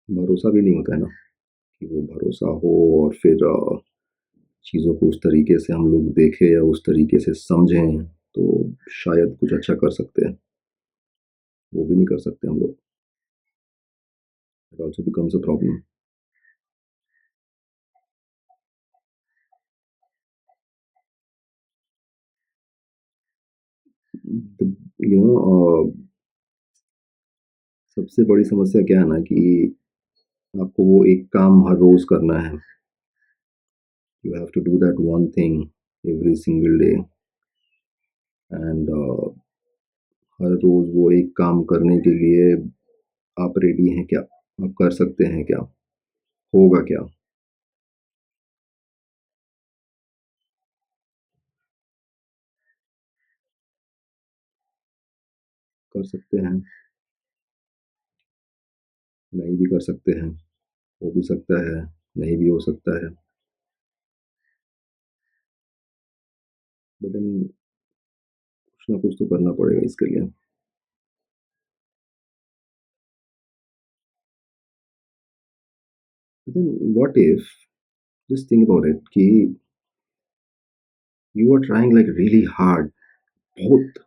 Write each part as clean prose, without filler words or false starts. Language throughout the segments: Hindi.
भरोसा भी नहीं होता है ना कि वो भरोसा हो और फिर चीज़ों को उस तरीके से हम लोग देखें या उस तरीके से समझें तो शायद कुछ अच्छा कर सकते हैं। वो भी नहीं कर सकते हम लोग। It also becomes a problem. You know सबसे बड़ी समस्या क्या है ना कि आपको वो एक काम हर रोज़ करना है। You have to do that one thing every single day and हर रोज़ वो एक काम करने के लिए आप रेडी हैं क्या? आप कर सकते हैं क्या? होगा क्या? कर सकते हैं, नहीं भी कर सकते हैं, हो भी सकता है, नहीं भी हो सकता है। बट देन कुछ ना कुछ तो करना पड़ेगा इसके लिए। But then what if just think about it कि you are trying like really hard, बहुत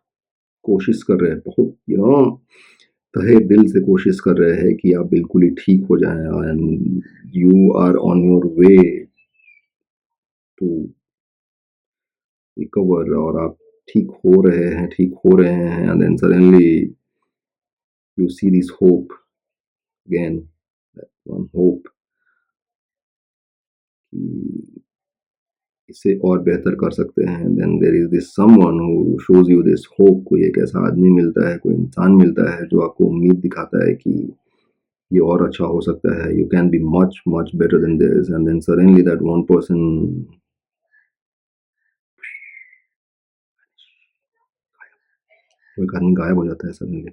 कोशिश कर रहे हैं, बहुत तहे दिल से कोशिश कर रहे हैं कि आप बिल्कुल ही ठीक हो जाएँ and you are on your way to recover और आप ठीक हो रहे हैं and then suddenly you see this hope again, that one hope कि इससे और बेहतर कर सकते हैं। Then there is this someone who shows you this hope. कोई एक ऐसा आदमी मिलता है, कोई इंसान मिलता है जो आपको उम्मीद दिखाता है कि ये और अच्छा हो सकता है, you can be much much better than this and then suddenly that one person वो एक आदमी गायब हो जाता है सडनली।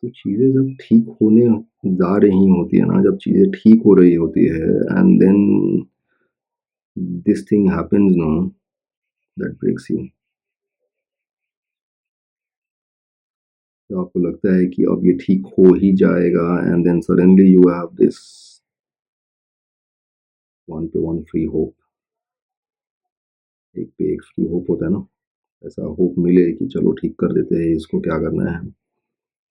तो चीज़ें जब ठीक होने जा रही होती है ना, जब चीज़ें ठीक हो रही होती है and then this thing happens no, that breaks you. तो आपको लगता है कि अब ये ठीक हो ही जाएगा and then suddenly you have this one पे वन फ्री होप। एक पे एक फ्री होप होता है ना, ऐसा होप मिले कि चलो ठीक कर देते हैं इसको, क्या करना है।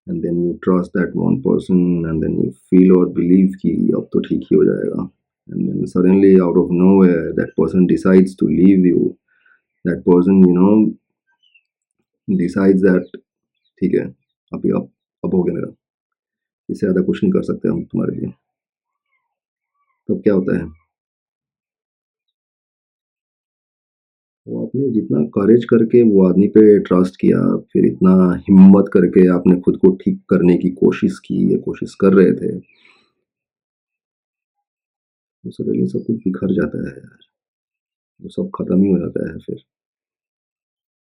And then you trust that one person and then you feel और बिलीव कि अब तो ठीक ही हो जाएगा। And then suddenly out of nowhere that person decides to leave you. That person decides that ठीक है, अभी अब हो गया मेरा, इससे ज़्यादा कुछ नहीं कर सकते हम तुम्हारे लिए। तब क्या होता है, वो आपने जितना करेज करके वो आदमी पे ट्रस्ट किया, फिर इतना हिम्मत करके आपने खुद को ठीक करने की कोशिश की या कोशिश कर रहे थे, वो सडनली सब कुछ बिखर जाता है यार। वो सब खत्म ही हो जाता है फिर।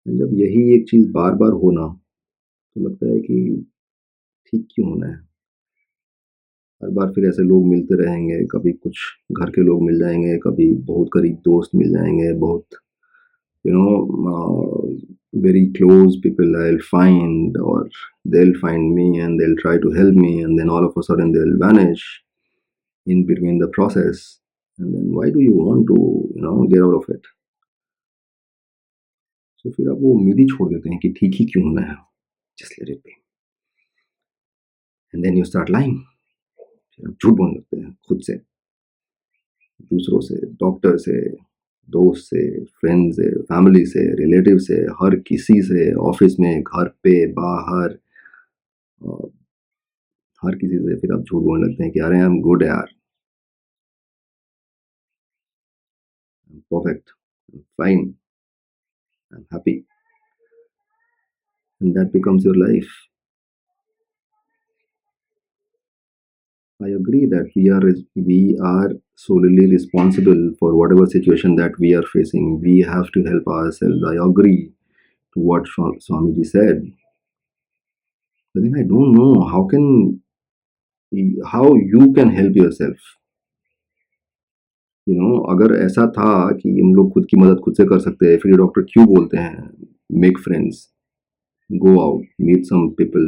जब यही एक चीज़ बार बार हो ना, तो लगता है कि ठीक क्यों होना है। हर बार फिर ऐसे लोग मिलते रहेंगे, कभी कुछ घर के लोग मिल जाएंगे, कभी बहुत करीब दोस्त मिल जाएंगे, बहुत you know very close people I'll find, or they'll find me and they'll try to help me, and then all of a sudden they'll vanish in between the process. And then why do you want to get out of it? So फिर आप वो उम्मीद ही छोड़ देते हैं कि ठीक ही क्यों होना है, just let it be, and then you start lying। फिर आप झूठ बोलने लगते हैं खुद से, दूसरों से, डॉक्टर से, दोस्त से, फ्रेंड से, फैमिली से, रिलेटिव से, हर किसी से, ऑफिस में, घर पे, बाहर, हर किसी से फिर आप झूठ बोलने लगते हैं कि अरे आई एम गुड यार, perfect, fine, I am happy, and that becomes your life. I agree that we are solely responsible for whatever situation that we are facing. We have to help ourselves. I agree to what Swamiji said. But then I don't know how you can help yourself. अगर ऐसा था कि हम लोग खुद की मदद खुद से कर सकते हैं, फिर डॉक्टर क्यों बोलते हैं make friends? go out, meet some people,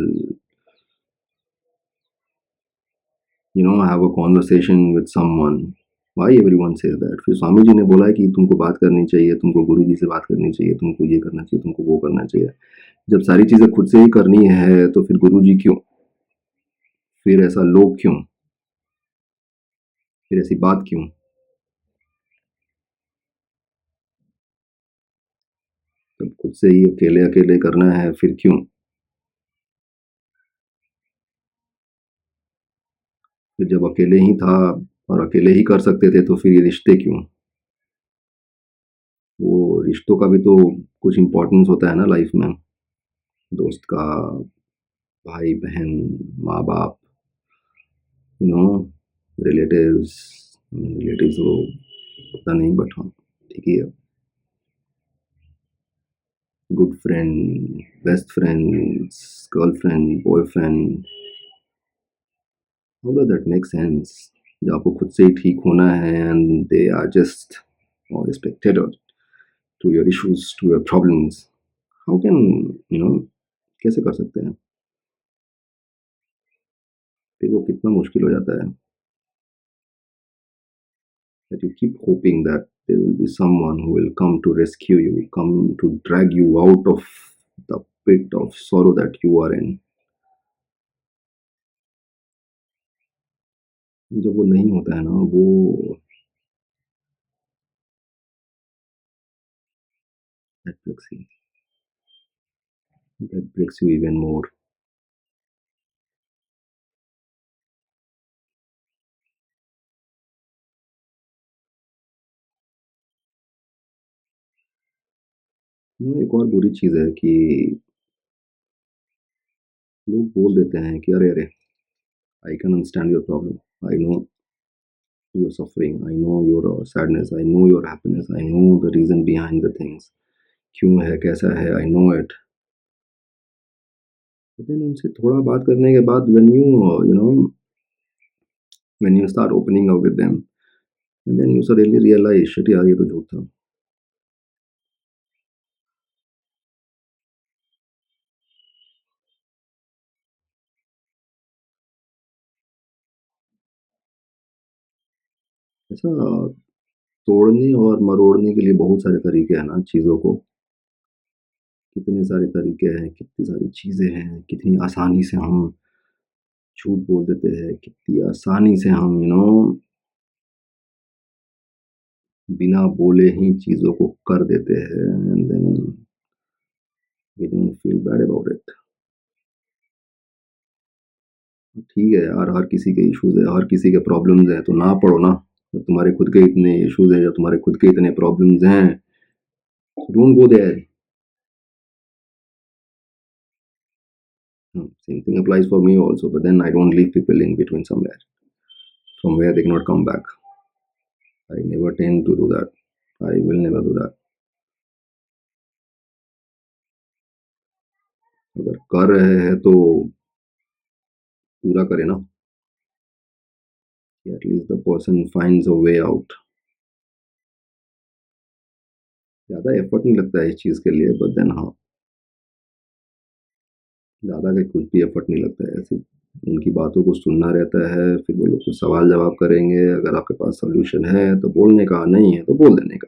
have a conversation with someone. Why everyone says that? फिर स्वामी जी ने बोला है कि तुमको बात करनी चाहिए, तुमको गुरु जी से बात करनी चाहिए, तुमको ये करना चाहिए, तुमको वो करना चाहिए। जब सारी चीज़ें खुद से ही करनी है तो फिर गुरु जी क्यों? फिर ऐसा लोग क्यों? फिर ऐसी बात क्यों? जब खुद से ही अकेले अकेले करना है फिर क्यों? फिर जब अकेले ही था और अकेले ही कर सकते थे तो फिर ये रिश्ते क्यों? वो रिश्तों का भी तो कुछ इम्पोर्टेंस होता है ना लाइफ में। दोस्त का, भाई बहन, माँ बाप, यू नो रिलेटिव्स। रिलेटिव्स वो पता नहीं, बट हाँ ठीक ही है। Good friend, best friends, girlfriend, boyfriend, how does that make sense? जब आपको खुद से ही ठीक होना है and they are just spectator to your issues, to your problems, how can you know कैसे कर सकते हैं? फिर वो कितना मुश्किल हो जाता है। That you keep hoping that there will be someone who will come to rescue you, come to drag you out of the pit of sorrow that you are in. जब वो नहीं होता है ना, वो that breaks you even more. एक और बुरी चीज़ है कि लोग बोल देते हैं कि अरे अरे, I can understand your problem, I know your suffering, I know your sadness, I know your happiness, I know the reason behind the things, क्यों है, कैसा है, आई नो इट। लेकिन उनसे थोड़ा बात करने के बाद when you start opening up with them, and then you suddenly realize shit यार, ये तो झूठ था। ऐसा तोड़ने और मरोड़ने के लिए बहुत सारे तरीके हैं ना चीज़ों को। कितने सारे तरीके हैं, कितनी सारी चीज़ें हैं, कितनी आसानी से हम झूठ बोल देते हैं, कितनी आसानी से हम बिना बोले ही चीज़ों को कर देते हैं, and then we don't feel bad about it. ठीक है यार, हर किसी के इश्यूज़ है, हर किसी के प्रॉब्लम्स हैं, तो ना पढ़ो ना। जब तुम्हारे खुद के इतने इश्यूज़ हैं, जब तुम्हारे खुद के इतने प्रॉब्लम्स हैं, don't go there. Same thing applies for me also, but then I don't leave people in between somewhere from where they cannot come back. I never tend to do that. I will never do that. अगर कर रहे हैं तो पूरा करें ना, at least the person finds a way out. ज़्यादा एफर्ट नहीं लगता है इस चीज़ के लिए, बट देन हाँ, ज़्यादा का कुछ भी एफर्ट नहीं लगता है। ऐसे उनकी बातों को सुनना रहता है, फिर वो लोग कुछ सवाल जवाब करेंगे, अगर आपके पास सॉल्यूशन है तो बोलने का, नहीं है तो बोल देने का।